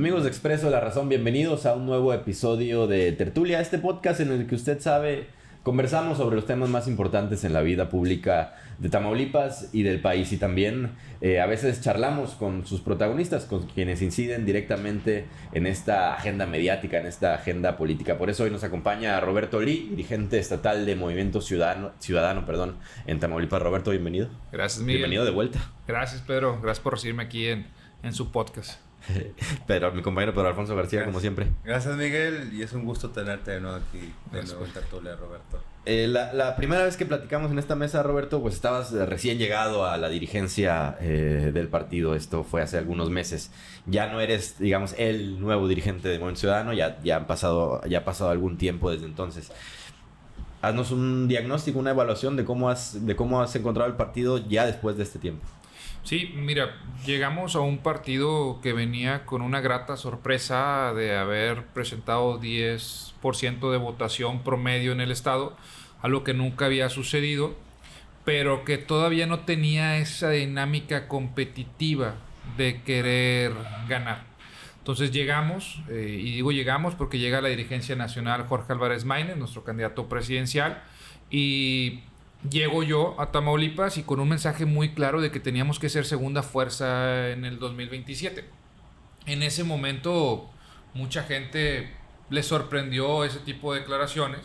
Amigos de Expreso de la Razón, bienvenidos a un nuevo episodio de Tertulia, este podcast en el que usted sabe, conversamos sobre los temas más importantes en la vida pública de Tamaulipas y del país, y también a veces charlamos con sus protagonistas, con quienes inciden directamente en esta agenda mediática, en esta agenda política. Por eso hoy nos acompaña Roberto Lee, dirigente estatal de Movimiento Ciudadano, en Tamaulipas. Roberto, bienvenido. Gracias, Miguel. Bienvenido de vuelta. Gracias, Pedro. Gracias por recibirme aquí en su podcast. Mi compañero Pedro Alfonso García, gracias. Como siempre. Gracias, Miguel, y es un gusto tenerte de nuevo aquí, de nuevo en Tertulia, Roberto. La primera vez que platicamos en esta mesa, Roberto, pues estabas recién llegado a la dirigencia del partido. Esto fue hace algunos meses. Ya no eres, digamos, el nuevo dirigente de Movimiento Ciudadano. Ya ha pasado algún tiempo desde entonces. Haznos un diagnóstico, una evaluación de cómo has encontrado el partido ya después de este tiempo. Sí, mira, llegamos a un partido que venía con una grata sorpresa de haber presentado 10% de votación promedio en el estado, algo que nunca había sucedido, pero que todavía no tenía esa dinámica competitiva de querer ganar. Entonces llegamos, y digo llegamos porque llega la dirigencia nacional Jorge Álvarez Maínez, nuestro candidato presidencial, y llego yo a Tamaulipas y con un mensaje muy claro de que teníamos que ser segunda fuerza en el 2027. En ese momento mucha gente le sorprendió ese tipo de declaraciones,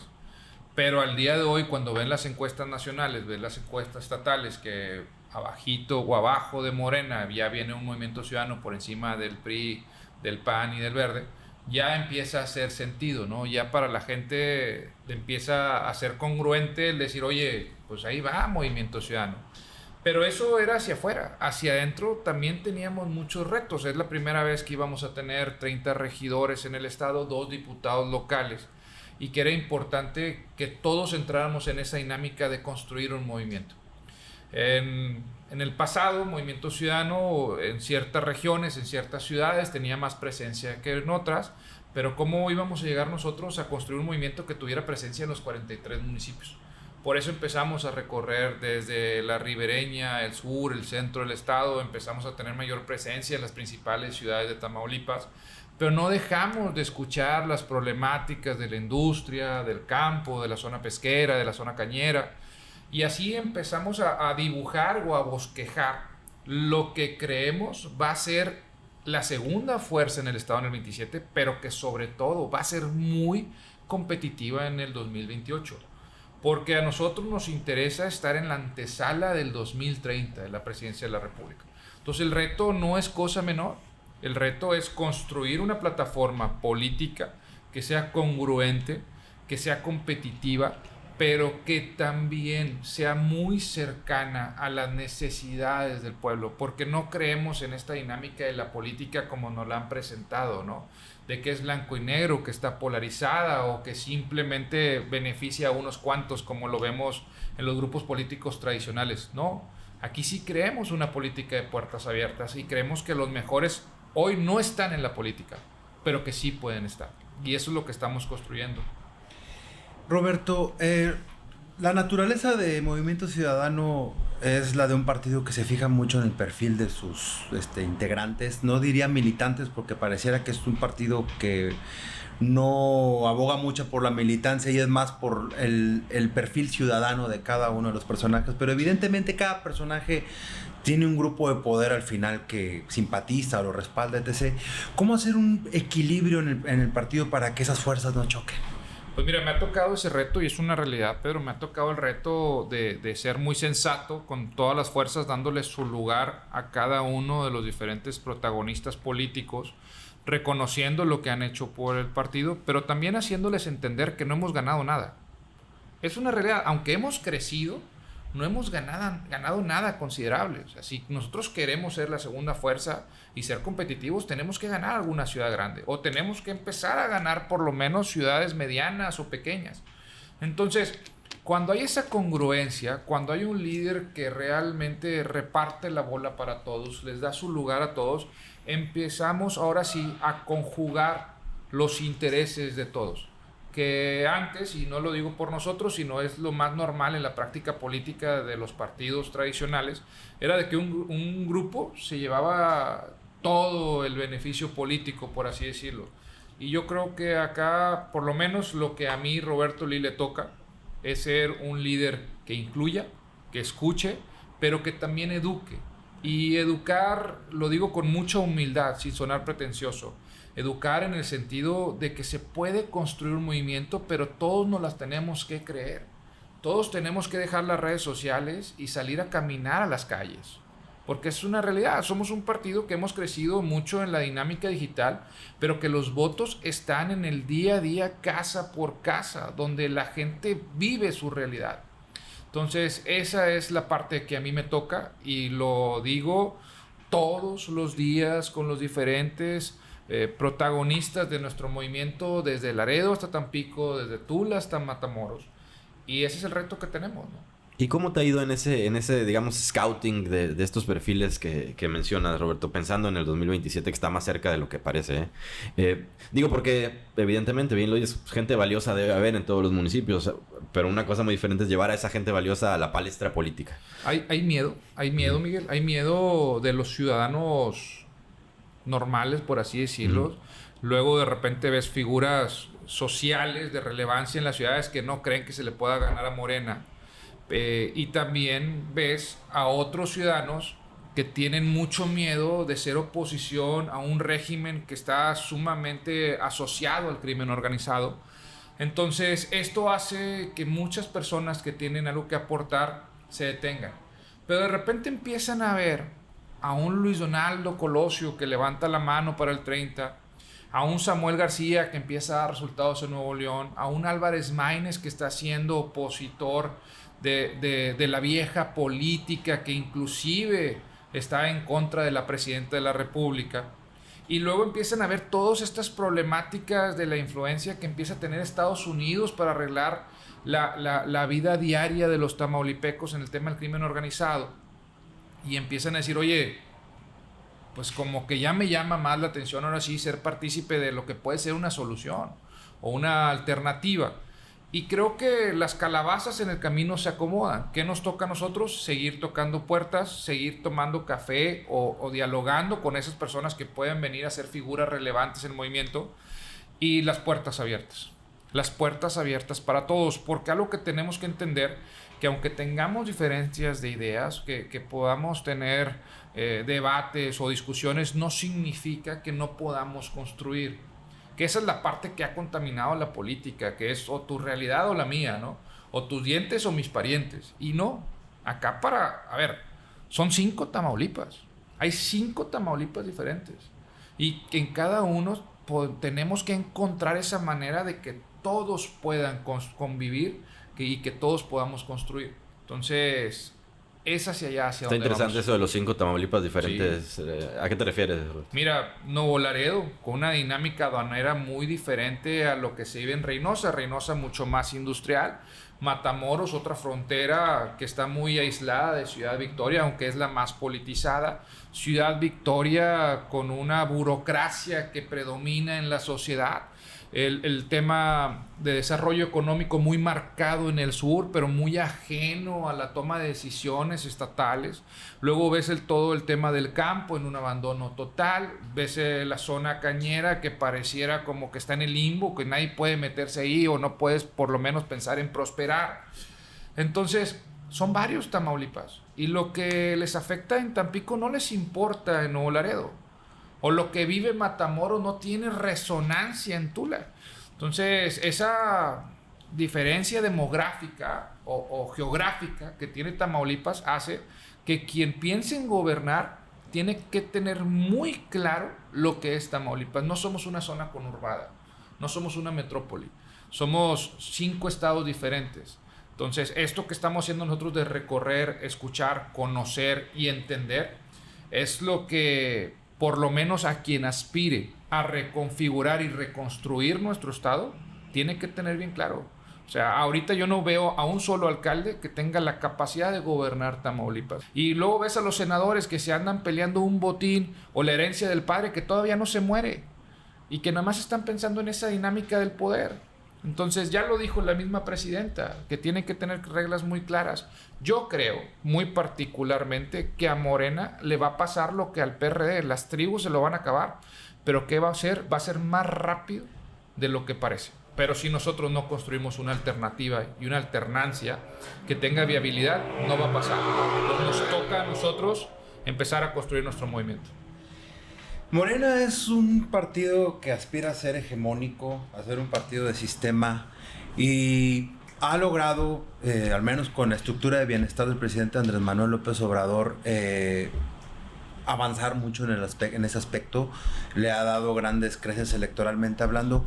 pero al día de hoy, cuando ven las encuestas nacionales, ven las encuestas estatales, que abajito o abajo de Morena ya viene un Movimiento Ciudadano por encima del PRI, del PAN y del Verde, ya empieza a hacer sentido, ¿no? Ya para la gente empieza a ser congruente el decir, oye, pues ahí va Movimiento Ciudadano. Pero eso era hacia afuera. Hacia adentro también teníamos muchos retos. Es la primera vez que íbamos a tener 30 regidores en el estado, 2 diputados locales, y que era importante que todos entráramos en esa dinámica de construir un movimiento. En el pasado, Movimiento Ciudadano en ciertas regiones, en ciertas ciudades, tenía más presencia que en otras, pero ¿cómo íbamos a llegar nosotros a construir un movimiento que tuviera presencia en los 43 municipios? Por eso empezamos a recorrer desde la ribereña, el sur, el centro del estado, empezamos a tener mayor presencia en las principales ciudades de Tamaulipas, pero no dejamos de escuchar las problemáticas de la industria, del campo, de la zona pesquera, de la zona cañera. Y así empezamos a dibujar o a bosquejar lo que creemos va a ser la segunda fuerza en el estado en el 27, pero que sobre todo va a ser muy competitiva en el 2028. Porque a nosotros nos interesa estar en la antesala del 2030 de la presidencia de la República. Entonces el reto no es cosa menor. El reto es construir una plataforma política que sea congruente, que sea competitiva, pero que también sea muy cercana a las necesidades del pueblo, porque no creemos en esta dinámica de la política como nos la han presentado, ¿no? De que es blanco y negro, que está polarizada o que simplemente beneficia a unos cuantos, como lo vemos en los grupos políticos tradicionales. No, aquí sí creemos una política de puertas abiertas y creemos que los mejores hoy no están en la política, pero que sí pueden estar. Y eso es lo que estamos construyendo. Roberto, la naturaleza de Movimiento Ciudadano es la de un partido que se fija mucho en el perfil de sus integrantes. No diría militantes porque pareciera que es un partido que no aboga mucho por la militancia y es más por el perfil ciudadano de cada uno de los personajes. Pero evidentemente cada personaje tiene un grupo de poder al final que simpatiza o lo respalda, etc. ¿Cómo hacer un equilibrio en el partido para que esas fuerzas no choquen? Pues mira, me ha tocado ese reto y es una realidad, Pedro. Me ha tocado el reto de ser muy sensato con todas las fuerzas, dándole su lugar a cada uno de los diferentes protagonistas políticos, reconociendo lo que han hecho por el partido, pero también haciéndoles entender que no hemos ganado nada. Es una realidad, aunque hemos crecido, no hemos ganado nada considerable. O sea, si nosotros queremos ser la segunda fuerza y ser competitivos, tenemos que ganar alguna ciudad grande o tenemos que empezar a ganar por lo menos ciudades medianas o pequeñas. Entonces, cuando hay esa congruencia, cuando hay un líder que realmente reparte la bola para todos, les da su lugar a todos, empezamos ahora sí a conjugar los intereses de todos. Que antes, y no lo digo por nosotros, sino es lo más normal en la práctica política de los partidos tradicionales, era de que un grupo se llevaba todo el beneficio político, por así decirlo. Y yo creo que acá, por lo menos lo que a mí, Roberto Lee, le toca, es ser un líder que incluya, que escuche, pero que también eduque. Y educar, lo digo con mucha humildad, sin sonar pretencioso. Educar en el sentido de que se puede construir un movimiento, pero todos nos las tenemos que creer. Todos tenemos que dejar las redes sociales y salir a caminar a las calles. Porque es una realidad. Somos un partido que hemos crecido mucho en la dinámica digital, pero que los votos están en el día a día, casa por casa, donde la gente vive su realidad. Entonces, esa es la parte que a mí me toca y lo digo todos los días con los diferentes protagonistas de nuestro movimiento, desde Laredo hasta Tampico, desde Tula hasta Matamoros. Y ese es el reto que tenemos, ¿no? ¿Y cómo te ha ido en ese digamos, scouting de estos perfiles que mencionas, Roberto? Pensando en el 2027, que está más cerca de lo que parece, ¿eh? Digo porque, evidentemente, bien lo dices, gente valiosa debe haber en todos los municipios, pero una cosa muy diferente es llevar a esa gente valiosa a la palestra política. Hay miedo, Miguel. Hay miedo de los ciudadanos normales, por así decirlo. Luego, de repente, ves figuras sociales de relevancia en las ciudades que no creen que se le pueda ganar a Morena. Y también ves a otros ciudadanos que tienen mucho miedo de ser oposición a un régimen que está sumamente asociado al crimen organizado. Entonces, esto hace que muchas personas que tienen algo que aportar se detengan. Pero de repente empiezan a ver a un Luis Donaldo Colosio que levanta la mano para el 30, a un Samuel García que empieza a dar resultados en Nuevo León, a un Álvarez Maínez que está siendo opositor de la vieja política, que inclusive está en contra de la presidenta de la República. Y luego empiezan a ver todas estas problemáticas de la influencia que empieza a tener Estados Unidos para arreglar la vida diaria de los tamaulipecos en el tema del crimen organizado. Y empiezan a decir, oye, pues como que ya me llama más la atención ahora sí ser partícipe de lo que puede ser una solución o una alternativa. Y creo que las calabazas en el camino se acomodan. ¿Qué nos toca a nosotros? Seguir tocando puertas, seguir tomando café o dialogando con esas personas que pueden venir a ser figuras relevantes en el movimiento, y las puertas abiertas. Las puertas abiertas para todos, porque algo que tenemos que entender, que aunque tengamos diferencias de ideas, que podamos tener debates o discusiones, no significa que no podamos construir. Que esa es la parte que ha contaminado la política, que es o tu realidad o la mía, ¿no? O tus dientes o mis parientes. Y no, acá son 5 Tamaulipas. Hay 5 Tamaulipas diferentes. Y que en cada uno tenemos que encontrar esa manera de que todos puedan convivir y que todos podamos construir. Entonces, es hacia allá, hacia Está donde interesante vamos. eso de los 5 Tamaulipas diferentes. Sí. ¿A qué te refieres? Mira, Nuevo Laredo, con una dinámica aduanera muy diferente a lo que se vive en Reynosa. Reynosa mucho más industrial. Matamoros, otra frontera que está muy aislada de Ciudad Victoria, aunque es la más politizada. Ciudad Victoria con una burocracia que predomina en la sociedad. El tema de desarrollo económico muy marcado en el sur, pero muy ajeno a la toma de decisiones estatales. Luego ves todo el tema del campo en un abandono total. Ves la zona cañera que pareciera como que está en el limbo, que nadie puede meterse ahí o no puedes por lo menos pensar en prosperar. Entonces, son varios Tamaulipas. Y lo que les afecta en Tampico no les importa en Nuevo Laredo. O lo que vive Matamoros no tiene resonancia en Tula. Entonces, esa diferencia demográfica o geográfica que tiene Tamaulipas hace que quien piense en gobernar tiene que tener muy claro lo que es Tamaulipas. No somos una zona conurbada, no somos una metrópoli, somos 5 estados diferentes. Entonces, esto que estamos haciendo nosotros de recorrer, escuchar, conocer y entender es lo que, por lo menos a quien aspire a reconfigurar y reconstruir nuestro estado, tiene que tener bien claro. O sea, ahorita yo no veo a un solo alcalde que tenga la capacidad de gobernar Tamaulipas. Y luego ves a los senadores que se andan peleando un botín o la herencia del padre que todavía no se muere y que nada más están pensando en esa dinámica del poder. Entonces ya lo dijo la misma presidenta, que tienen que tener reglas muy claras. Yo creo, muy particularmente, que a Morena le va a pasar lo que al PRD, las tribus se lo van a acabar, pero ¿qué va a ser? Va a ser más rápido de lo que parece. Pero si nosotros no construimos una alternativa y una alternancia que tenga viabilidad, no va a pasar. Entonces nos toca a nosotros empezar a construir nuestro movimiento. Morena es un partido que aspira a ser hegemónico, a ser un partido de sistema y ha logrado, al menos con la estructura de bienestar del presidente Andrés Manuel López Obrador, avanzar mucho en ese aspecto. Le ha dado grandes creces electoralmente hablando.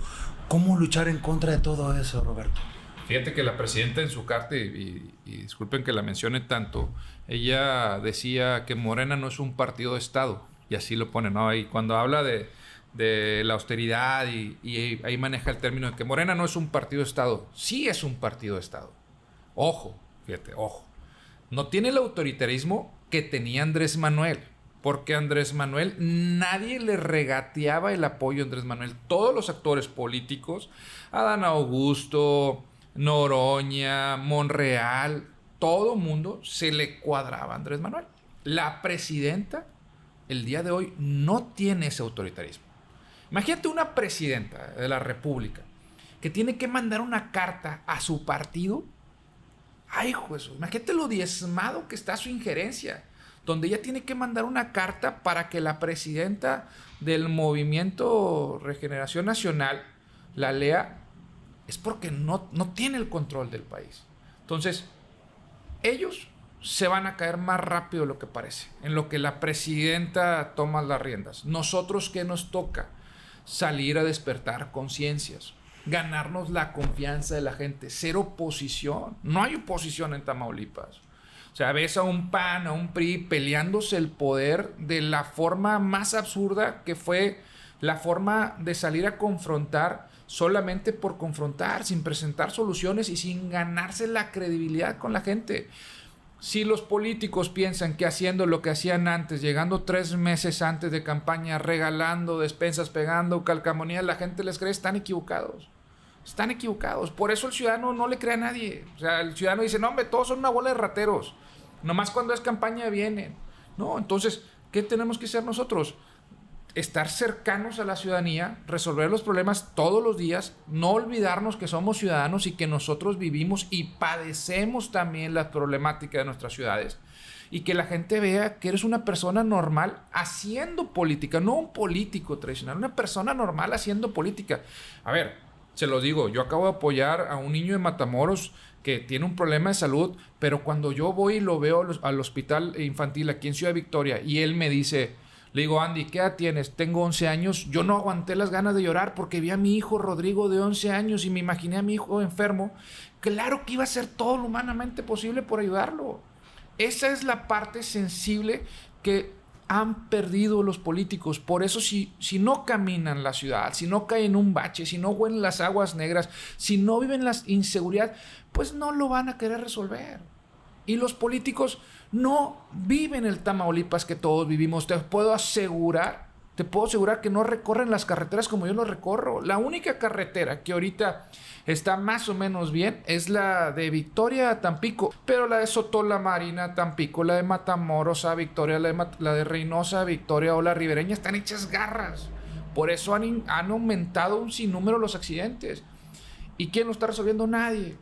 ¿Cómo luchar en contra de todo eso, Roberto? Fíjate que la presidenta en su carta, y disculpen que la mencione tanto, ella decía que Morena no es un partido de Estado, y así lo pone, ¿no? Y cuando habla de la austeridad y ahí maneja el término de que Morena no es un partido de Estado, sí es un partido de Estado. Ojo, fíjate, ojo. No tiene el autoritarismo que tenía Andrés Manuel. Porque Andrés Manuel, nadie le regateaba el apoyo a Andrés Manuel. Todos los actores políticos, Adán Augusto, Noroña, Monreal, todo mundo se le cuadraba a Andrés Manuel. La presidenta, el día de hoy, no tiene ese autoritarismo. Imagínate una presidenta de la República que tiene que mandar una carta a su partido. Ay, juez, imagínate lo diezmado que está su injerencia, donde ella tiene que mandar una carta para que la presidenta del Movimiento Regeneración Nacional la lea, es porque no tiene el control del país. Entonces, ellos se van a caer más rápido de lo que parece, en lo que la presidenta toma las riendas. Nosotros, ¿qué nos toca? Salir a despertar conciencias, ganarnos la confianza de la gente, ser oposición. No hay oposición en Tamaulipas. O sea, ves a un PAN, a un PRI peleándose el poder de la forma más absurda, que fue la forma de salir a confrontar solamente por confrontar, sin presentar soluciones y sin ganarse la credibilidad con la gente. Si los políticos piensan que haciendo lo que hacían antes, llegando 3 meses antes de campaña, regalando despensas, pegando calcamonías, la gente les cree, están equivocados. Están equivocados. Por eso el ciudadano no le cree a nadie. O sea, el ciudadano dice, no, hombre, todos son una bola de rateros. Nomás cuando es campaña vienen. No, entonces, ¿qué tenemos que hacer nosotros? Estar cercanos a la ciudadanía, resolver los problemas todos los días, no olvidarnos que somos ciudadanos y que nosotros vivimos y padecemos también la problemática de nuestras ciudades. Y que la gente vea que eres una persona normal haciendo política, no un político tradicional, una persona normal haciendo política. A ver, se lo digo, yo acabo de apoyar a un niño de Matamoros que tiene un problema de salud, pero cuando yo voy y lo veo al hospital infantil aquí en Ciudad Victoria y él me dice, le digo, Andy, ¿qué edad tienes? Tengo 11 años. Yo no aguanté las ganas de llorar porque vi a mi hijo Rodrigo de 11 años y me imaginé a mi hijo enfermo. Claro que iba a hacer todo lo humanamente posible por ayudarlo. Esa es la parte sensible que han perdido los políticos. Por eso si no caminan la ciudad, si no caen en un bache, si no huelen las aguas negras, si no viven la inseguridad, pues no lo van a querer resolver. Y los políticos no viven el Tamaulipas que todos vivimos. Te puedo asegurar que no recorren las carreteras como yo lo recorro. La única carretera que ahorita está más o menos bien es la de Victoria a Tampico, pero la de Sotola Marina a Tampico, la de Matamoros a Victoria, la de Reynosa a Victoria o la ribereña están hechas garras. Por eso han aumentado un sinnúmero los accidentes. ¿Y quién lo está resolviendo? Nadie.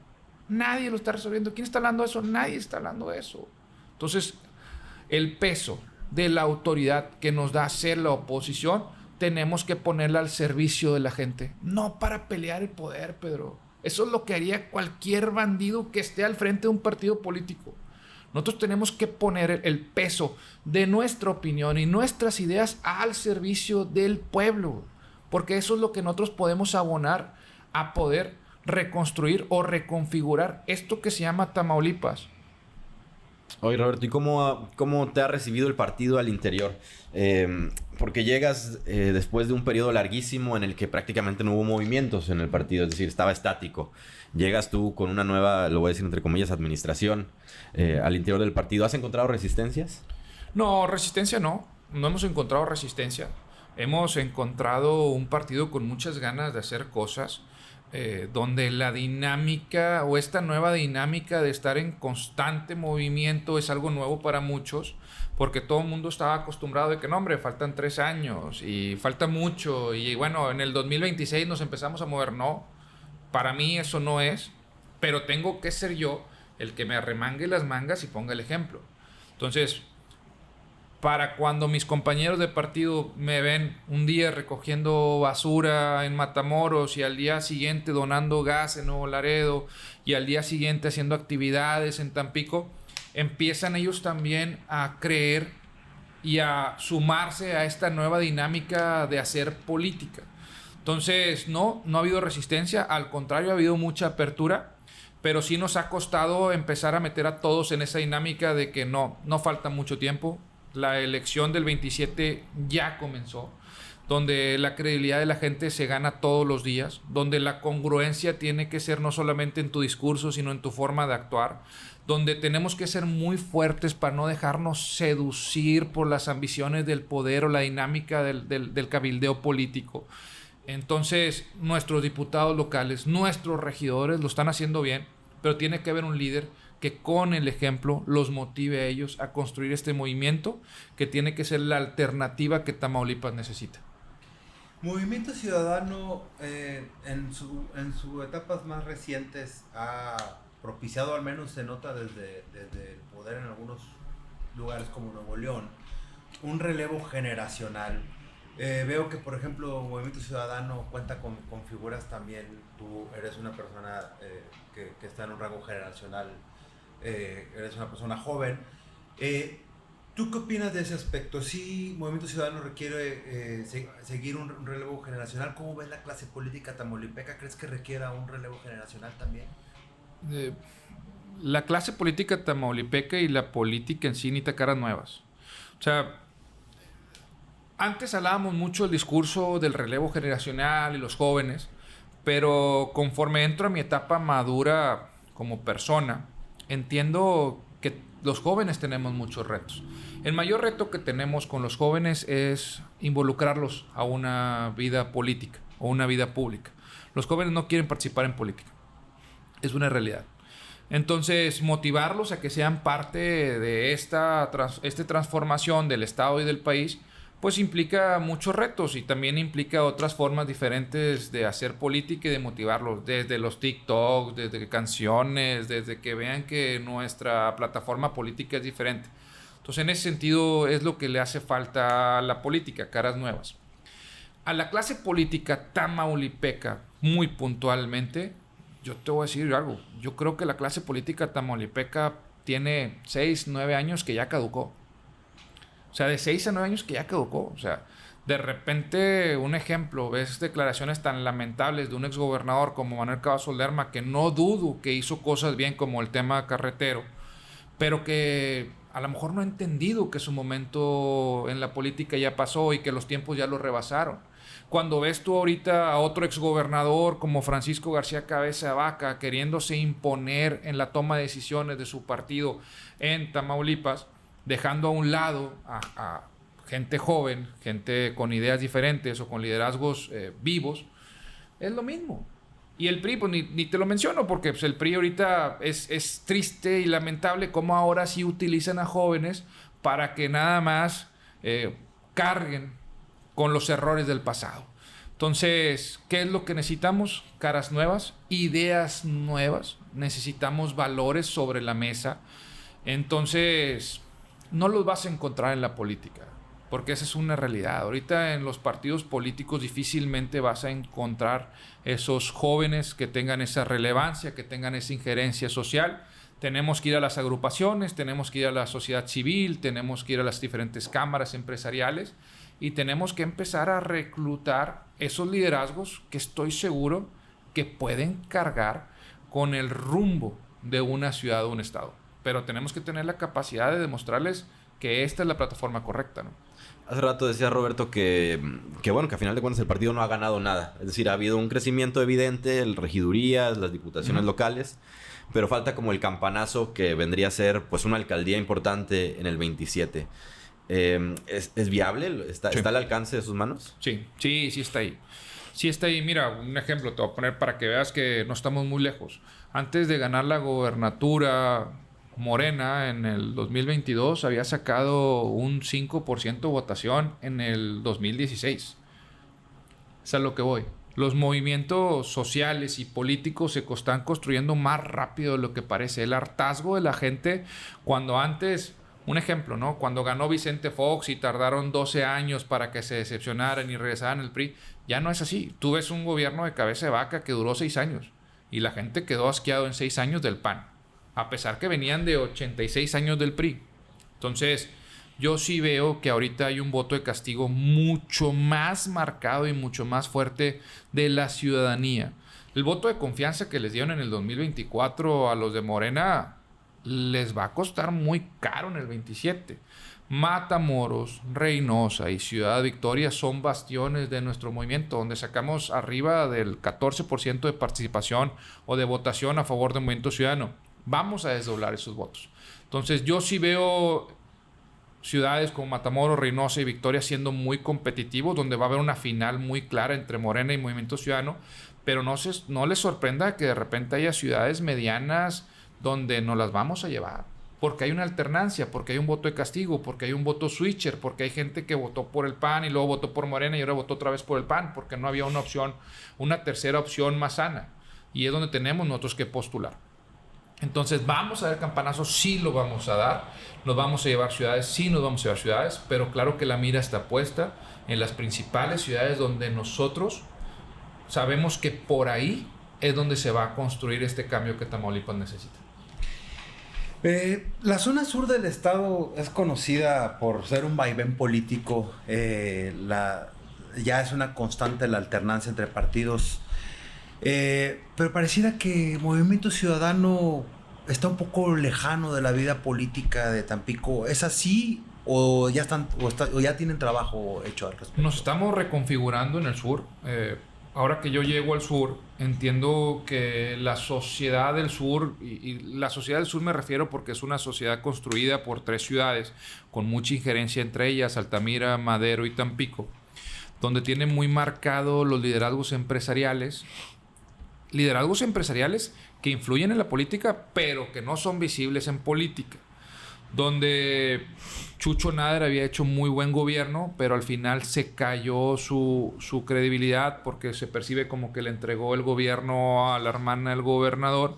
Nadie lo está resolviendo. ¿Quién está hablando de eso? Nadie está hablando de eso. Entonces, el peso de la autoridad que nos da ser la oposición, tenemos que ponerla al servicio de la gente. No para pelear el poder, Pedro. Eso es lo que haría cualquier bandido que esté al frente de un partido político. Nosotros tenemos que poner el peso de nuestra opinión y nuestras ideas al servicio del pueblo. Porque eso es lo que nosotros podemos abonar a poder reconstruir o reconfigurar esto que se llama Tamaulipas. Oye, Roberto, ¿y cómo te ha recibido el partido al interior? Porque llegas después de un periodo larguísimo en el que prácticamente no hubo movimientos en el partido, es decir, estaba estático. Llegas tú con una nueva, lo voy a decir entre comillas, administración al interior del partido. ¿Has encontrado resistencias? No, resistencia no. No hemos encontrado resistencia. Hemos encontrado un partido con muchas ganas de hacer cosas. donde la dinámica o esta nueva dinámica de estar en constante movimiento es algo nuevo para muchos, porque todo el mundo estaba acostumbrado de que no, hombre, faltan 3 años y falta mucho y bueno, en el 2026 nos empezamos a mover. No, para mí eso no es, pero tengo que ser yo el que me arremangue las mangas y ponga el ejemplo. Entonces, para cuando mis compañeros de partido me ven un día recogiendo basura en Matamoros y al día siguiente donando gas en Nuevo Laredo y al día siguiente haciendo actividades en Tampico, empiezan ellos también a creer y a sumarse a esta nueva dinámica de hacer política. Entonces, no ha habido resistencia, al contrario, ha habido mucha apertura, pero sí nos ha costado empezar a meter a todos en esa dinámica de que no falta mucho tiempo. La elección del 27 ya comenzó, donde la credibilidad de la gente se gana todos los días, donde la congruencia tiene que ser no solamente en tu discurso, sino en tu forma de actuar, donde tenemos que ser muy fuertes para no dejarnos seducir por las ambiciones del poder o la dinámica del cabildeo político. Entonces, nuestros diputados locales, nuestros regidores lo están haciendo bien, pero tiene que haber un líder que con el ejemplo los motive a ellos a construir este movimiento que tiene que ser la alternativa que Tamaulipas necesita. Movimiento Ciudadano en sus etapas más recientes ha propiciado, al menos se nota desde el poder en algunos lugares como Nuevo León, un relevo generacional. Veo que, por ejemplo, Movimiento Ciudadano cuenta con figuras también. Tú eres una persona que está en un rango generacional, eres una persona joven. ¿Tú qué opinas de ese aspecto? ¿Sí Movimiento Ciudadano requiere seguir un relevo generacional? ¿Cómo ves la clase política tamaulipeca? ¿Crees que requiera un relevo generacional también? La clase política tamaulipeca y la política en sí necesita caras nuevas. O sea, antes hablábamos mucho del discurso del relevo generacional y los jóvenes, pero conforme entro a mi etapa madura como persona, entiendo que los jóvenes tenemos muchos retos. El mayor reto que tenemos con los jóvenes es involucrarlos a una vida política o una vida pública. Los jóvenes no quieren participar en política. Es una realidad. Entonces, motivarlos a que sean parte de esta transformación del Estado y del país, pues implica muchos retos y también implica otras formas diferentes de hacer política y de motivarlos, desde los TikToks, desde canciones, desde que vean que nuestra plataforma política es diferente. Entonces, en ese sentido es lo que le hace falta a la política, caras nuevas. A la clase política tamaulipeca, muy puntualmente, yo te voy a decir algo. Yo creo que la clase política tamaulipeca tiene 6, 9 años que ya caducó. O sea, de 6 a 9 años que ya caducó. O sea, de repente, un ejemplo, ves declaraciones tan lamentables de un exgobernador como Manuel Cavazos Lerma, que no dudo que hizo cosas bien como el tema carretero, pero que a lo mejor no ha entendido que su momento en la política ya pasó y que los tiempos ya lo rebasaron. Cuando ves tú ahorita a otro exgobernador como Francisco García Cabeza de Vaca queriéndose imponer en la toma de decisiones de su partido en Tamaulipas, dejando a un lado a gente joven, gente con ideas diferentes o con liderazgos vivos, es lo mismo. Y el PRI, pues ni te lo menciono, porque pues, el PRI ahorita es triste y lamentable cómo ahora sí utilizan a jóvenes para que nada más carguen con los errores del pasado. Entonces, ¿qué es lo que necesitamos? Caras nuevas, ideas nuevas, necesitamos valores sobre la mesa. Entonces, no los vas a encontrar en la política, porque esa es una realidad. Ahorita en los partidos políticos difícilmente vas a encontrar esos jóvenes que tengan esa relevancia, que tengan esa injerencia social. Tenemos que ir a las agrupaciones, tenemos que ir a la sociedad civil, tenemos que ir a las diferentes cámaras empresariales y tenemos que empezar a reclutar esos liderazgos que estoy seguro que pueden cargar con el rumbo de una ciudad o un estado. Pero tenemos que tener la capacidad de demostrarles que esta es la plataforma correcta, ¿no? Hace rato decía Roberto que bueno, que a final de cuentas el partido no ha ganado nada. Es decir, ha habido un crecimiento evidente, el regidurías, las diputaciones locales, pero falta como el campanazo que vendría a ser pues una alcaldía importante en el 27. ¿Es viable? ¿Está al alcance de sus manos? Sí está ahí. Sí está ahí. Mira, un ejemplo te voy a poner para que veas que no estamos muy lejos. Antes de ganar la gobernatura, Morena en el 2022 había sacado un 5% de votación en el 2016. Es a lo que voy. Los movimientos sociales y políticos se están construyendo más rápido de lo que parece. El hartazgo de la gente, cuando antes, un ejemplo, ¿no? Cuando ganó Vicente Fox y tardaron 12 años para que se decepcionaran y regresaran al PRI, ya no es así. Tú ves un gobierno de cabeza de vaca que duró 6 años y la gente quedó asqueado en 6 años del PAN, a pesar que venían de 86 años del PRI. Entonces, yo sí veo que ahorita hay un voto de castigo mucho más marcado y mucho más fuerte de la ciudadanía. El voto de confianza que les dieron en el 2024 a los de Morena les va a costar muy caro en el 27. Matamoros, Reynosa y Ciudad Victoria son bastiones de nuestro movimiento, donde sacamos arriba del 14% de participación o de votación a favor del movimiento ciudadano. Vamos a desdoblar esos votos. Entonces yo sí veo ciudades como Matamoros, Reynosa y Victoria siendo muy competitivos, donde va a haber una final muy clara entre Morena y Movimiento Ciudadano, pero no les sorprenda que de repente haya ciudades medianas donde nos las vamos a llevar, porque hay una alternancia, porque hay un voto de castigo, porque hay un voto switcher, porque hay gente que votó por el PAN y luego votó por Morena y ahora votó otra vez por el PAN, porque no había una opción, una tercera opción más sana, y es donde tenemos nosotros que postular. Entonces vamos a dar campanazos, sí lo vamos a dar, nos vamos a llevar ciudades, sí nos vamos a llevar ciudades, pero claro que la mira está puesta en las principales ciudades donde nosotros sabemos que por ahí es donde se va a construir este cambio que Tamaulipas necesita. La zona sur del estado es conocida por ser un vaivén político. Ya es una constante la alternancia entre partidos. Pero pareciera que Movimiento Ciudadano está un poco lejano de la vida política de Tampico. ¿Es así o ya tienen trabajo hecho al respecto? Nos estamos reconfigurando en el sur. Ahora que yo llego al sur, entiendo que la sociedad del sur, y la sociedad del sur me refiero porque es una sociedad construida por 3 ciudades, con mucha injerencia entre ellas, Altamira, Madero y Tampico, donde tiene muy marcado los liderazgos empresariales que influyen en la política, pero que no son visibles en política. Donde Chucho Nader había hecho muy buen gobierno, pero al final se cayó su credibilidad porque se percibe como que le entregó el gobierno a la hermana del gobernador.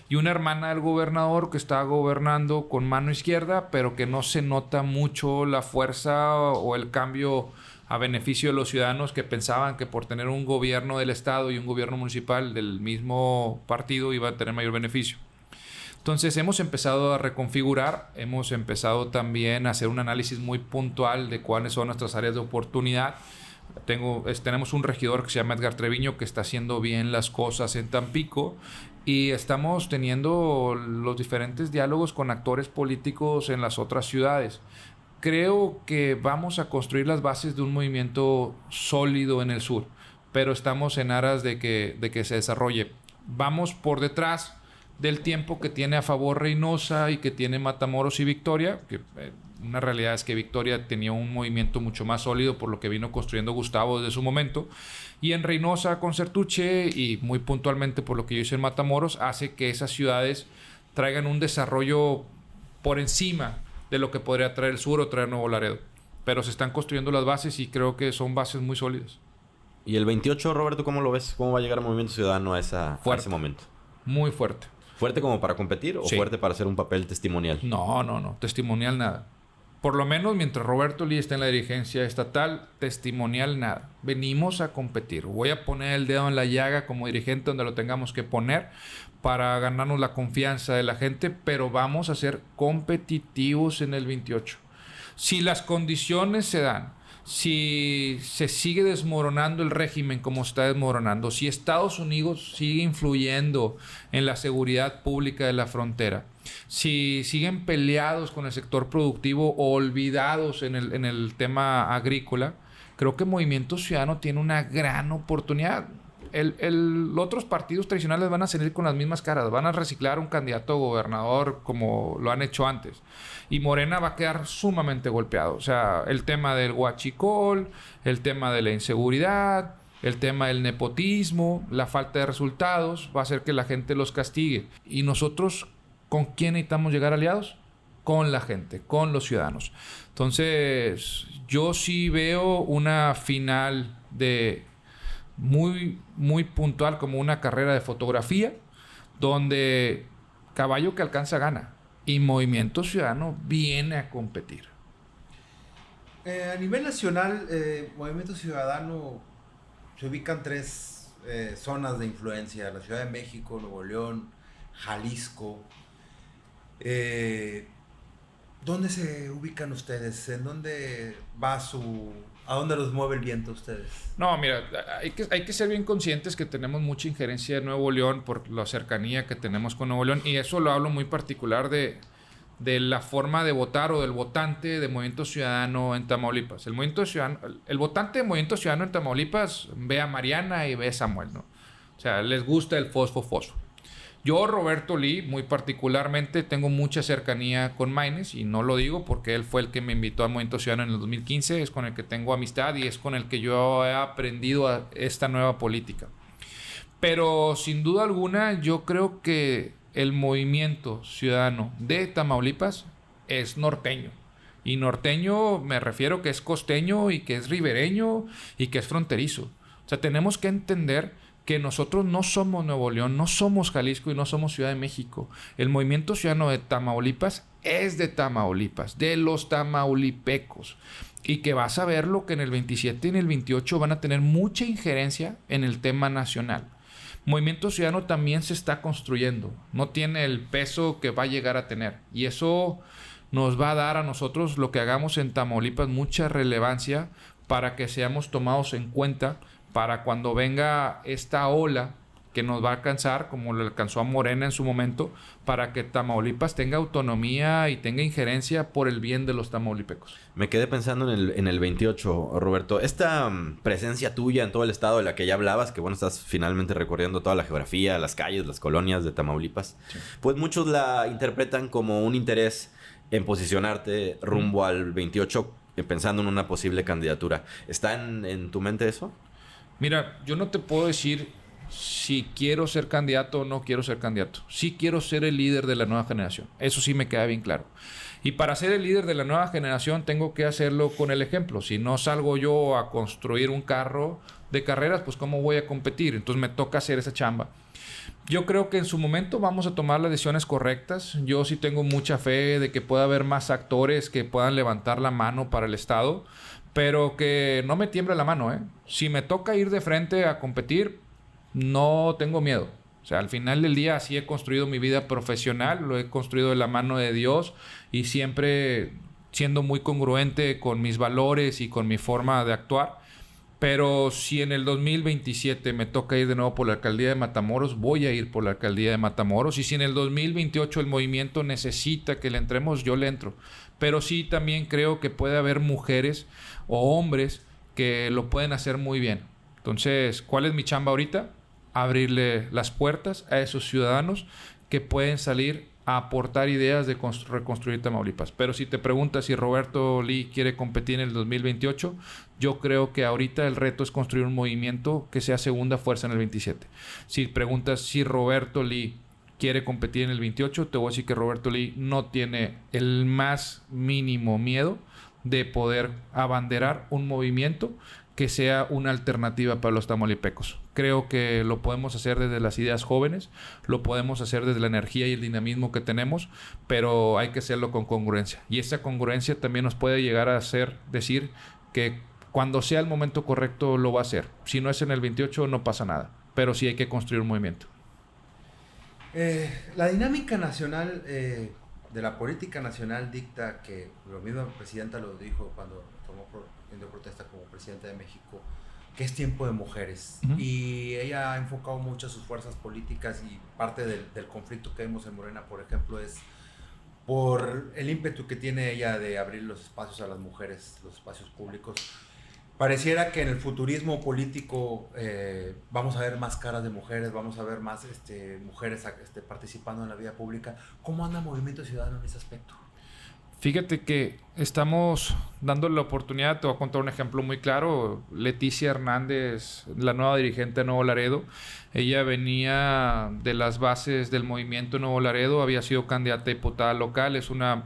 Y una hermana del gobernador que está gobernando con mano izquierda, pero que no se nota mucho la fuerza o el cambio a beneficio de los ciudadanos que pensaban que por tener un gobierno del estado y un gobierno municipal del mismo partido iba a tener mayor beneficio. Entonces hemos empezado a reconfigurar, hemos empezado también a hacer un análisis muy puntual de cuáles son nuestras áreas de oportunidad. Tenemos un regidor que se llama Edgar Treviño que está haciendo bien las cosas en Tampico y estamos teniendo los diferentes diálogos con actores políticos en las otras ciudades. Creo que vamos a construir las bases de un movimiento sólido en el sur, pero estamos en aras de que se desarrolle. Vamos por detrás del tiempo que tiene a favor Reynosa y que tiene Matamoros y Victoria, que una realidad es que Victoria tenía un movimiento mucho más sólido por lo que vino construyendo Gustavo desde su momento, y en Reynosa con Certuche y muy puntualmente por lo que yo hice en Matamoros, hace que esas ciudades traigan un desarrollo por encima de lo que podría traer el sur o traer Nuevo Laredo, pero se están construyendo las bases y creo que son bases muy sólidas. ¿Y el 28, Roberto, cómo lo ves? ¿Cómo va a llegar el Movimiento Ciudadano a ese momento? Muy fuerte. ¿Fuerte como para competir o sí. fuerte para hacer un papel testimonial? No. Testimonial nada. Por lo menos mientras Roberto Lee está en la dirigencia estatal, testimonial nada. Venimos a competir. Voy a poner el dedo en la llaga como dirigente donde lo tengamos que poner para ganarnos la confianza de la gente, pero vamos a ser competitivos en el 28. Si las condiciones se dan, si se sigue desmoronando el régimen como está desmoronando, si Estados Unidos sigue influyendo en la seguridad pública de la frontera, si siguen peleados con el sector productivo o olvidados en el tema agrícola, creo que Movimiento Ciudadano tiene una gran oportunidad. Otros partidos tradicionales van a salir con las mismas caras, van a reciclar un candidato a gobernador como lo han hecho antes. Y Morena va a quedar sumamente golpeado. O sea, el tema del huachicol, el tema de la inseguridad, el tema del nepotismo, la falta de resultados, va a hacer que la gente los castigue. Y nosotros, ¿con quién necesitamos llegar aliados? Con la gente, con los ciudadanos. Entonces, yo sí veo una final de muy puntual, como una carrera de fotografía, donde caballo que alcanza gana y Movimiento Ciudadano viene a competir. A nivel nacional, Movimiento Ciudadano se ubican 3 zonas de influencia: la Ciudad de México, Nuevo León, Jalisco. ¿Dónde se ubican ustedes? ¿En dónde a dónde los mueve el viento ustedes? No, mira, hay que ser bien conscientes que tenemos mucha injerencia de Nuevo León por la cercanía que tenemos con Nuevo León, y eso lo hablo muy particular de la forma de votar o del votante de Movimiento Ciudadano en Tamaulipas. El votante de Movimiento Ciudadano en Tamaulipas ve a Mariana y ve a Samuel, ¿no? O sea, les gusta el fosfo. Yo, Roberto Lee, muy particularmente, tengo mucha cercanía con Maynes, y no lo digo porque él fue el que me invitó a Movimiento Ciudadano en el 2015, es con el que tengo amistad y es con el que yo he aprendido esta nueva política. Pero sin duda alguna, yo creo que el Movimiento Ciudadano de Tamaulipas es norteño. Y norteño me refiero que es costeño y que es ribereño y que es fronterizo. O sea, tenemos que entender que nosotros no somos Nuevo León, no somos Jalisco y no somos Ciudad de México. El Movimiento Ciudadano de Tamaulipas es de Tamaulipas, de los tamaulipecos. Y que vas a verlo que en el 27 y en el 28 van a tener mucha injerencia en el tema nacional. Movimiento Ciudadano también se está construyendo, no tiene el peso que va a llegar a tener. Y eso nos va a dar a nosotros, lo que hagamos en Tamaulipas, mucha relevancia para que seamos tomados en cuenta para cuando venga esta ola que nos va a alcanzar, como le alcanzó a Morena en su momento, para que Tamaulipas tenga autonomía y tenga injerencia por el bien de los tamaulipecos. Me quedé pensando en el 28, Roberto. Esta presencia tuya en todo el estado de la que ya hablabas, que bueno, estás finalmente recorriendo toda la geografía, las calles, las colonias de Tamaulipas, sí, pues muchos la interpretan como un interés en posicionarte rumbo al 28, pensando en una posible candidatura. ¿Está en tu mente eso? Mira, yo no te puedo decir si quiero ser candidato o no quiero ser candidato. Sí quiero ser el líder de la nueva generación. Eso sí me queda bien claro. Y para ser el líder de la nueva generación tengo que hacerlo con el ejemplo. Si no salgo yo a construir un carro de carreras, pues ¿cómo voy a competir? Entonces me toca hacer esa chamba. Yo creo que en su momento vamos a tomar las decisiones correctas. Yo sí tengo mucha fe de que pueda haber más actores que puedan levantar la mano para el Estado, pero que no me tiemble la mano, ¿eh? Si me toca ir de frente a competir, no tengo miedo. O sea, al final del día así he construido mi vida profesional, lo he construido de la mano de Dios y siempre siendo muy congruente con mis valores y con mi forma de actuar. Pero si en el 2027 me toca ir de nuevo por la alcaldía de Matamoros, voy a ir por la alcaldía de Matamoros. Y si en el 2028 el movimiento necesita que le entremos, yo le entro. Pero sí también creo que puede haber mujeres o hombres que lo pueden hacer muy bien. Entonces, ¿cuál es mi chamba ahorita? Abrirle las puertas a esos ciudadanos que pueden salir a aportar ideas de reconstruir Tamaulipas. Pero si te preguntas si Roberto Lee quiere competir en el 2028, yo creo que ahorita el reto es construir un movimiento que sea segunda fuerza en el 27. Si preguntas si Roberto Lee quiere competir en el 28, te voy a decir que Roberto Lee no tiene el más mínimo miedo de poder abanderar un movimiento que sea una alternativa para los tamaulipecos. Creo que lo podemos hacer desde las ideas jóvenes, lo podemos hacer desde la energía y el dinamismo que tenemos, pero hay que hacerlo con congruencia. Y esa congruencia también nos puede llegar a hacer decir que cuando sea el momento correcto lo va a hacer. Si no es en el 28 no pasa nada, pero sí hay que construir un movimiento. La dinámica nacional de la política nacional dicta que, lo mismo la presidenta lo dijo cuando tomó protesta como presidenta de México, que es tiempo de mujeres. Uh-huh. Y ella ha enfocado mucho sus fuerzas políticas y parte del conflicto que vemos en Morena, por ejemplo, es por el ímpetu que tiene ella de abrir los espacios a las mujeres, los espacios públicos. Pareciera que en el futurismo político vamos a ver más caras de mujeres, vamos a ver más mujeres participando en la vida pública. ¿Cómo anda Movimiento Ciudadano en ese aspecto? Fíjate que estamos dando la oportunidad, te voy a contar un ejemplo muy claro. Leticia Hernández, la nueva dirigente de Nuevo Laredo, ella venía de las bases del movimiento Nuevo Laredo, había sido candidata a diputada local, es una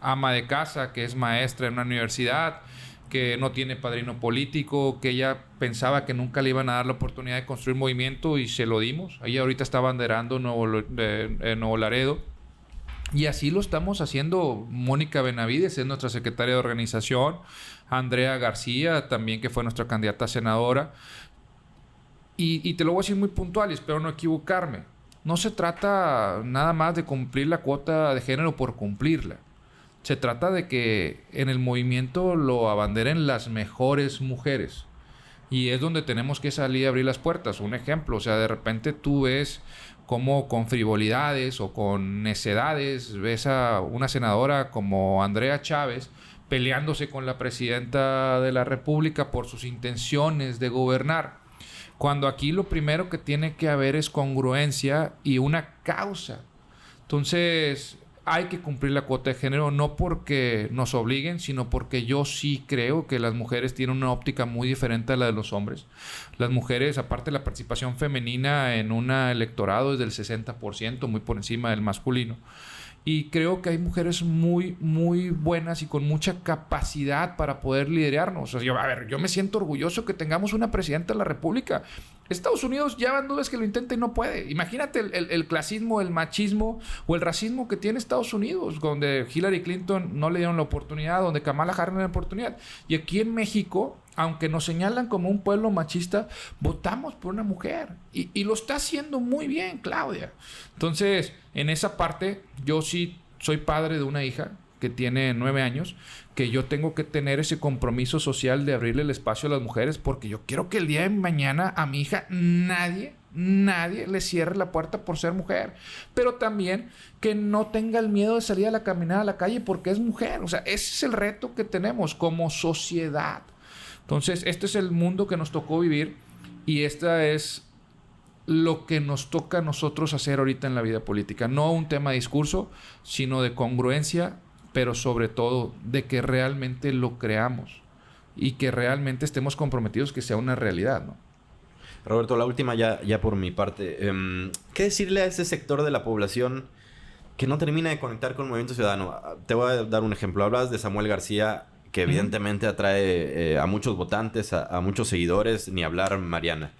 ama de casa que es maestra en una universidad, que no tiene padrino político, que ella pensaba que nunca le iban a dar la oportunidad de construir movimiento y se lo dimos. Ella ahorita está abanderando Nuevo Laredo. Y así lo estamos haciendo. Mónica Benavides es nuestra secretaria de organización. Andrea García también, que fue nuestra candidata a senadora. Y te lo voy a decir muy puntual y espero no equivocarme. No se trata nada más de cumplir la cuota de género por cumplirla. Se trata de que en el movimiento lo abanderen las mejores mujeres. Y es donde tenemos que salir a abrir las puertas. Un ejemplo, o sea, de repente tú ves cómo con frivolidades o con necedades ves a una senadora como Andrea Chávez peleándose con la presidenta de la República por sus intenciones de gobernar. Cuando aquí lo primero que tiene que haber es congruencia y una causa. Entonces, hay que cumplir la cuota de género, no porque nos obliguen, sino porque yo sí creo que las mujeres tienen una óptica muy diferente a la de los hombres. Las mujeres, aparte de la participación femenina en un electorado es del 60%, muy por encima del masculino. Y creo que hay mujeres muy, muy buenas y con mucha capacidad para poder liderarnos. O sea, yo me siento orgulloso que tengamos una presidenta de la República. Estados Unidos ya van dudas que lo intenta y no puede. Imagínate el clasismo, el machismo o el racismo que tiene Estados Unidos, donde Hillary Clinton no le dieron la oportunidad, donde Kamala Harris no le dieron la oportunidad. Y aquí en México, aunque nos señalan como un pueblo machista, votamos por una mujer. Y lo está haciendo muy bien, Claudia. Entonces, en esa parte, yo sí soy padre de una hija que tiene 9 años, que yo tengo que tener ese compromiso social de abrirle el espacio a las mujeres, porque yo quiero que el día de mañana a mi hija nadie le cierre la puerta por ser mujer. Pero también que no tenga el miedo de salir a la caminar a la calle porque es mujer. O sea, ese es el reto que tenemos como sociedad. Entonces, este es el mundo que nos tocó vivir y esta es lo que nos toca a nosotros hacer ahorita en la vida política. No un tema de discurso, sino de congruencia, pero sobre todo de que realmente lo creamos y que realmente estemos comprometidos que sea una realidad, ¿no? Roberto, la última ya por mi parte. ¿Qué decirle a ese sector de la población que no termina de conectar con el Movimiento Ciudadano? Te voy a dar un ejemplo. Hablabas de Samuel García, que evidentemente atrae a muchos votantes, a muchos seguidores, ni hablar Mariana.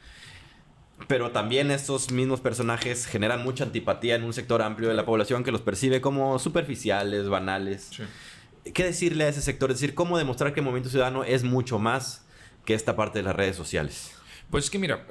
Pero también estos mismos personajes generan mucha antipatía en un sector amplio de la población que los percibe como superficiales, banales. Sí. ¿Qué decirle a ese sector? Es decir, ¿cómo demostrar que el Movimiento Ciudadano es mucho más que esta parte de las redes sociales? Pues es que mira,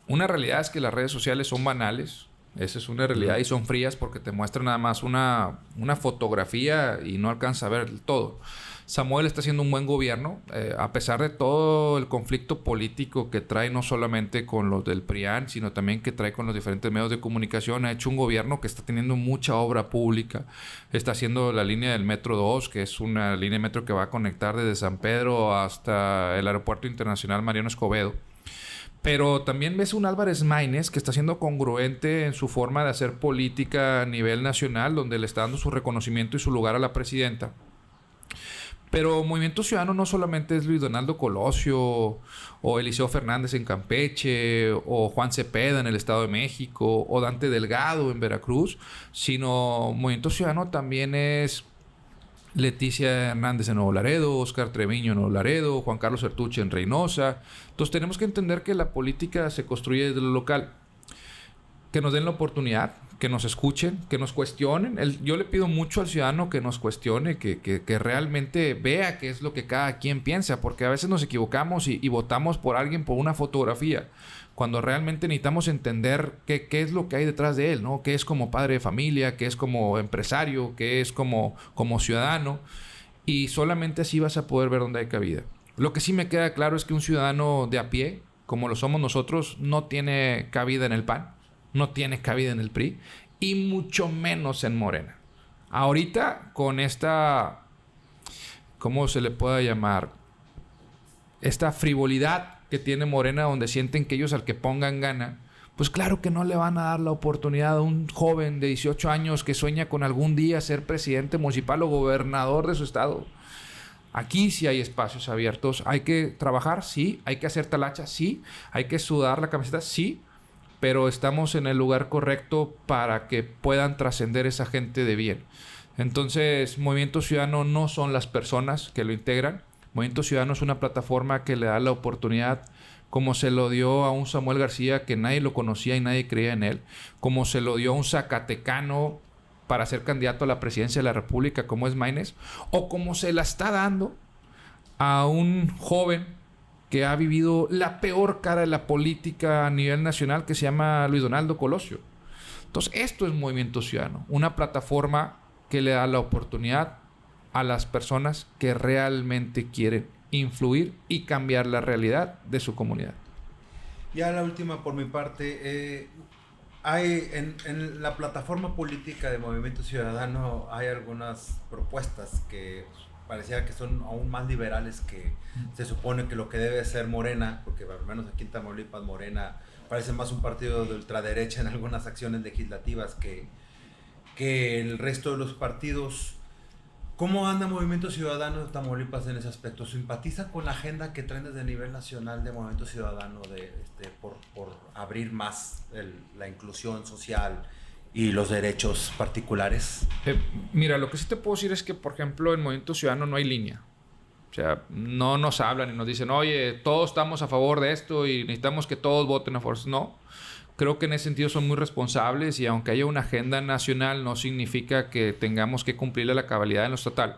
una realidad es que las redes sociales son banales. Esa es una realidad y son frías porque te muestran nada más una fotografía y no alcanza a ver el todo. Samuel está haciendo un buen gobierno, a pesar de todo el conflicto político que trae no solamente con los del PRIAN, sino también que trae con los diferentes medios de comunicación. Ha hecho un gobierno que está teniendo mucha obra pública. Está haciendo la línea del Metro 2, que es una línea de metro que va a conectar desde San Pedro hasta el Aeropuerto Internacional Mariano Escobedo. Pero también ves un Álvarez Maínez que está siendo congruente en su forma de hacer política a nivel nacional, donde le está dando su reconocimiento y su lugar a la presidenta. Pero Movimiento Ciudadano no solamente es Luis Donaldo Colosio o Eliseo Fernández en Campeche o Juan Cepeda en el Estado de México o Dante Delgado en Veracruz, sino Movimiento Ciudadano también es Leticia Hernández en Nuevo Laredo, Óscar Treviño en Nuevo Laredo, Juan Carlos Sertuche en Reynosa. Entonces tenemos que entender que la política se construye desde lo local. Que nos den la oportunidad, que nos escuchen, que nos cuestionen. Yo le pido mucho al ciudadano que nos cuestione, que realmente vea qué es lo que cada quien piensa, porque a veces nos equivocamos y votamos por alguien por una fotografía, cuando realmente necesitamos entender qué es lo que hay detrás de él, ¿no? Qué es como padre de familia, qué es como empresario, qué es como ciudadano, y solamente así vas a poder ver dónde hay cabida. Lo que sí me queda claro es que un ciudadano de a pie, como lo somos nosotros, no tiene cabida en el PAN, no tiene cabida en el PRI y mucho menos en Morena. Ahorita con esta, ¿cómo se le puede llamar? Esta frivolidad que tiene Morena, donde sienten que ellos al que pongan gana, pues claro que no le van a dar la oportunidad a un joven de 18 años que sueña con algún día ser presidente municipal o gobernador de su estado. Aquí sí hay espacios abiertos. Hay que trabajar, sí. Hay que hacer talacha, sí. Hay que sudar la camiseta, sí. Pero estamos en el lugar correcto para que puedan trascender esa gente de bien. Entonces, Movimiento Ciudadano no son las personas que lo integran. Movimiento Ciudadano es una plataforma que le da la oportunidad, como se lo dio a un Samuel García que nadie lo conocía y nadie creía en él, como se lo dio a un zacatecano para ser candidato a la presidencia de la República, como es Maínez, o como se la está dando a un joven que ha vivido la peor cara de la política a nivel nacional, que se llama Luis Donaldo Colosio. Entonces, esto es Movimiento Ciudadano, una plataforma que le da la oportunidad a las personas que realmente quieren influir y cambiar la realidad de su comunidad. Ya la última por mi parte, hay en la plataforma política de Movimiento Ciudadano hay algunas propuestas que parecía que son aún más liberales que se supone que lo que debe ser Morena, porque al menos aquí en Tamaulipas Morena parece más un partido de ultraderecha en algunas acciones legislativas que el resto de los partidos. ¿Cómo anda Movimiento Ciudadano de Tamaulipas en ese aspecto? ¿Simpatiza con la agenda que traen desde el nivel nacional de Movimiento Ciudadano por abrir más la inclusión social y los derechos particulares? Mira, lo que sí te puedo decir es que, por ejemplo, en Movimiento Ciudadano no hay línea. O sea, no nos hablan y nos dicen, oye, todos estamos a favor de esto y necesitamos que todos voten a favor. No. Creo que en ese sentido son muy responsables y aunque haya una agenda nacional no significa que tengamos que cumplirle la cabalidad en lo estatal.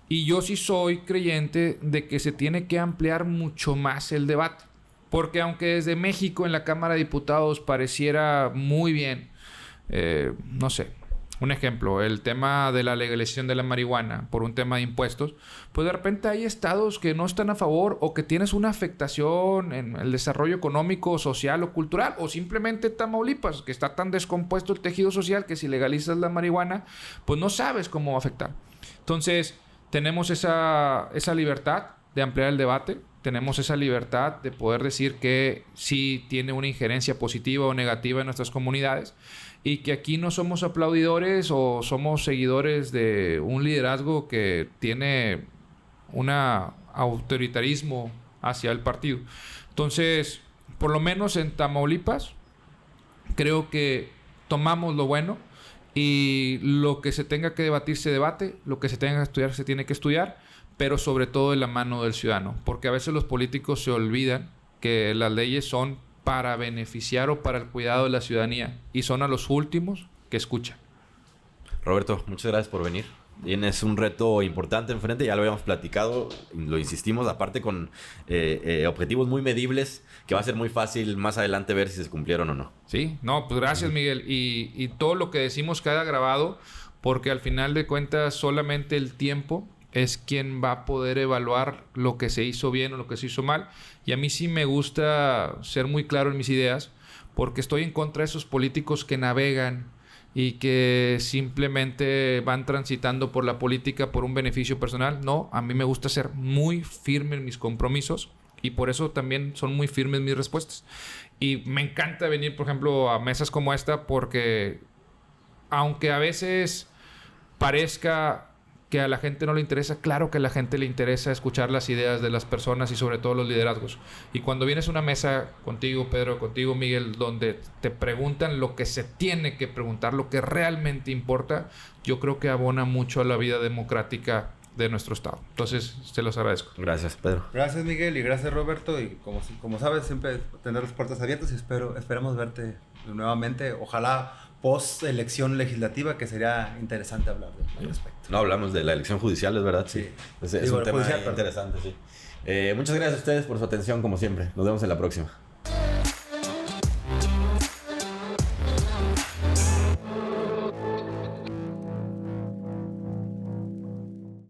Y yo sí soy creyente de que se tiene que ampliar mucho más el debate. Porque aunque desde México en la Cámara de Diputados pareciera muy bien, no sé, un ejemplo, el tema de la legalización de la marihuana por un tema de impuestos, pues de repente hay estados que no están a favor o que tienes una afectación en el desarrollo económico, social o cultural, o simplemente Tamaulipas, que está tan descompuesto el tejido social que si legalizas la marihuana, pues no sabes cómo va a afectar. Entonces, tenemos esa libertad de ampliar el debate, tenemos esa libertad de poder decir que sí tiene una injerencia positiva o negativa en nuestras comunidades, y que aquí no somos aplaudidores o somos seguidores de un liderazgo que tiene un autoritarismo hacia el partido. Entonces, por lo menos en Tamaulipas, creo que tomamos lo bueno y lo que se tenga que debatir se debate, lo que se tenga que estudiar se tiene que estudiar, pero sobre todo de la mano del ciudadano, porque a veces los políticos se olvidan que las leyes son para beneficiar o para el cuidado de la ciudadanía y son a los últimos que escuchan. Roberto, muchas gracias por venir. Tienes un reto importante enfrente, ya lo habíamos platicado, lo insistimos, aparte con objetivos muy medibles, que va a ser muy fácil más adelante ver si se cumplieron o no. Sí, no, pues gracias, Miguel. Y todo lo que decimos queda grabado, porque al final de cuentas solamente el tiempo es quien va a poder evaluar lo que se hizo bien o lo que se hizo mal. Y a mí sí me gusta ser muy claro en mis ideas, porque estoy en contra de esos políticos que navegan y que simplemente van transitando por la política por un beneficio personal. No, a mí me gusta ser muy firme en mis compromisos y por eso también son muy firmes mis respuestas. Y me encanta venir, por ejemplo, a mesas como esta, porque aunque a veces parezca que a la gente no le interesa, claro que a la gente le interesa escuchar las ideas de las personas y sobre todo los liderazgos. Y cuando vienes a una mesa contigo, Pedro, contigo, Miguel, donde te preguntan lo que se tiene que preguntar, lo que realmente importa, yo creo que abona mucho a la vida democrática de nuestro estado. Entonces, te los agradezco. Gracias, Pedro. Gracias, Miguel, y gracias, Roberto. Y como sabes, siempre tener las puertas abiertas y esperamos verte nuevamente. Ojalá post elección legislativa, que sería interesante hablar del aspecto. No hablamos de la elección judicial, es verdad, sí. Es un tema interesante, sí. Muchas gracias a ustedes por su atención, como siempre. Nos vemos en la próxima.